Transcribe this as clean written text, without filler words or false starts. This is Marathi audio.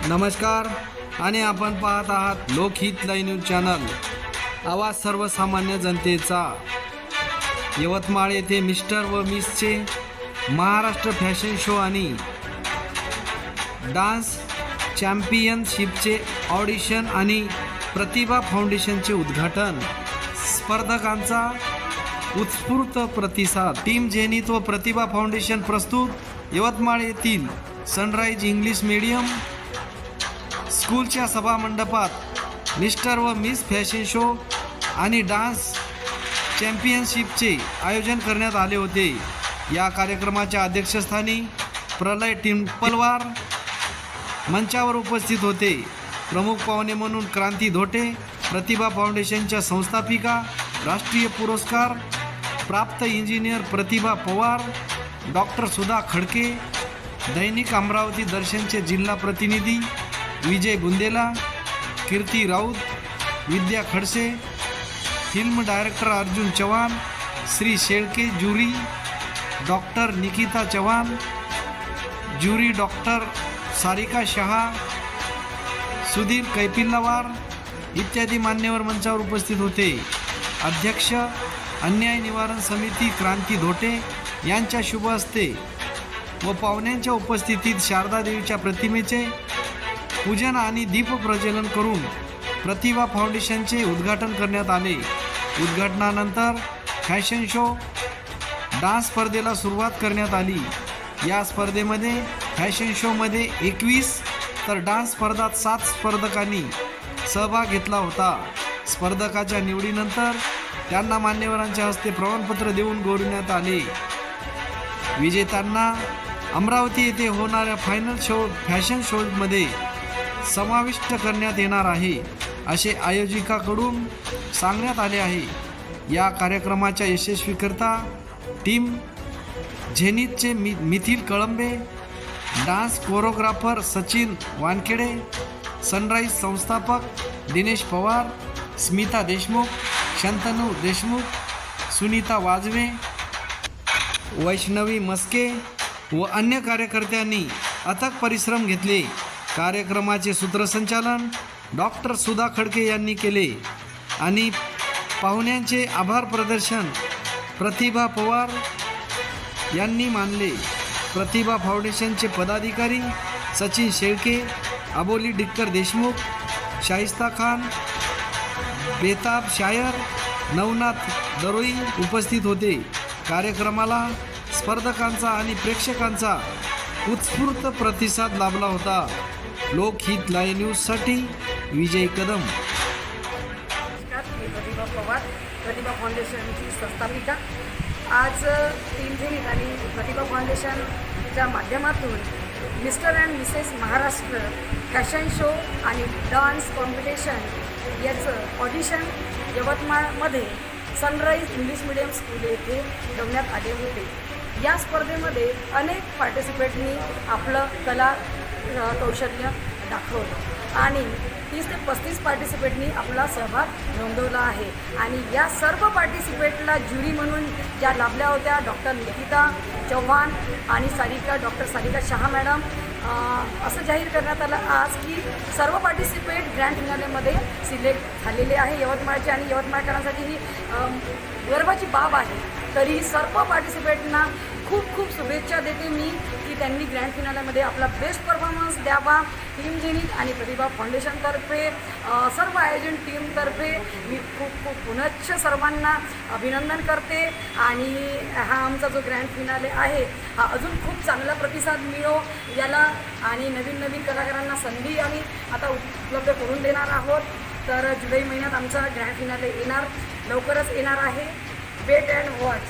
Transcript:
नमस्कार आणि आपण पाहत आहात लोकहित लाईव्ह न्यूज चॅनल, आवाज सर्वसामान्य जनतेचा। यवतमाळ येथे मिस्टर व मिसचे महाराष्ट्र फॅशन शो आणि डान्स चॅम्पियनशिपचे ऑडिशन आणि प्रतिभा फाउंडेशनचे उद्घाटन। स्पर्धकांचा उत्स्फूर्त प्रतिसाद। टीम झेनिथ व प्रतिभा फाउंडेशन प्रस्तुत यवतमाळ येथील सनराइज इंग्लिश मीडियम स्कूलच्या सभामंडपात मिस्टर व मिस फॅशन शो आणि डान्स चॅम्पियनशिपचे आयोजन करण्यात आले होते। या कार्यक्रमाच्या अध्यक्षस्थानी प्रलय टिंपलवार मंचावर उपस्थित होते। प्रमुख पाहुणे म्हणून क्रांती धोटे, प्रतिभा फाउंडेशनच्या संस्थापिका, राष्ट्रीय पुरस्कार प्राप्त इंजिनियर प्रतिभा पवार, डॉक्टर सुधा खडके, दैनिक अमरावती दर्शनचे जिल्हा प्रतिनिधी Vijay Gundela, Kirti Raut, Vidya Khadse, film director Arjun Chavan, Shri Shelke, jury doctor Nikita Chavan, jury doctor Sarika Shah, Sudhir Kapillawar इत्यादी मान्यवर मंचावर उपस्थित होते। अध्यक्ष अन्याय निवारण समिती क्रांती धोटे यांच्या शुभ हस्ते व पाहुण्यांच्या उपस्थितीत शारदा देवीच्या प्रतिमेचे पूजन आणि दीप प्रज्वलन करून प्रतिभा फाउंडेशनचे उद्घाटन करण्यात आले। उद्घाटनानंतर फॅशन शो डान्स स्पर्धेला सुरुवात करण्यात आली। या स्पर्धेमध्ये फॅशन शोमध्ये 21 तर डान्स स्पर्धात 7 स्पर्धकांनी सहभाग घेतला होता। स्पर्धकाच्या निवडीनंतर त्यांना मान्यवरांच्या हस्ते प्रमाणपत्र देऊन गौरविण्यात आले। विजेत्यांना अमरावती येथे होणाऱ्या फायनल शो फॅशन शोमध्ये समाविष्ट करण्यात येणार आहे, असे आयोजिकाकडून सांगण्यात आले आहे। या कार्यक्रमाच्या यशस्वीकर्ता टीम झेनिथचे Mithil Kalambe, dance choreographer Sachin Wankhede, sunrise संस्थापक दिनेश पवार, स्मिता देशमुख, शंतनू देशमुख, सुनीता वाजवे, वैष्णवी मस्के व अन्य कार्यकर्त्यांनी अथक परिश्रम घेतले। कार्यक्रमाचे सूत्रसंचालन डॉक्टर सुधा खडके यांनी केले आणि पाहुण्यांचे आभार प्रदर्शन प्रतिभा पवार यांनी मानले। प्रतिभा फाउंडेशनचे पदाधिकारी सचिन शेळके, अबोली डिक्कर देशमुख, शाहिस्ता खान, बेताब शायर, नवनाथ दरोई उपस्थित होते। कार्यक्रमाला स्पर्धकांचा आणि प्रेक्षकांचा उत्स्फूर्त प्रतिसाद लाभला होता। लोकहित लाईव्ह न्यूजसाठी विजय कदम। प्रतिभा पवार, प्रतिभा फाउंडेशनची संस्थापिका। आज टीम झेनिथ आणि प्रतिभा फाउंडेशनच्या माध्यमातून mister and Mrs Maharashtra fashion show आणि डान्स कॉम्पिटिशन याचं ऑडिशन यवतमाळमध्ये सनराइज इंग्लिश मीडियम स्कूल येथे ठेवण्यात आले होते। या स्पर्धेमध्ये अनेक पार्टिसिपेटनी आपलं कला कौशल्य दाखवलं आणि 30 ते 35 पार्टिसिपेटनी आपला सहभाग नोंदवला आहे आणि या सर्व पार्टिसिपेटला ज्युरी म्हणून ज्या लाभल्या होत्या डॉक्टर निकिता चव्हाण आणि डॉक्टर सारिका शहा मॅडम, असं जाहीर करण्यात आलं आज की सर्व पार्टिसिपेट ग्रँड फिनालेमध्ये सिलेक्ट झालेले आहे यवतमाळचे आणि यवतमाळकरांसाठी ही गर्वाची बाब आहे। तरी सर्व पार्टिसिपेटना खूप खूप शुभेच्छा देते मी की त्यांनी ग्रँड फिनालेमध्ये आपला बेस्ट परफॉर्मन्स द्यावा। टीम झेनिथ आणि प्रतिभा फाउंडेशनतर्फे सर्व आयोजन टीमतर्फे मी खूप खूप पुनश्च सर्वांना अभिनंदन करते आणि हा आमचा जो ग्रँड फिनाले आहे हा अजून खूप चांगला प्रतिसाद मिळो याला आणि नवीन नवीन कलाकारांना संधी आम्ही आता उपलब्ध करून देणार आहोत। तर जुलै महिन्यात आमचा ग्रँड फिनाले लवकरच येणार आहे। Wait and watch.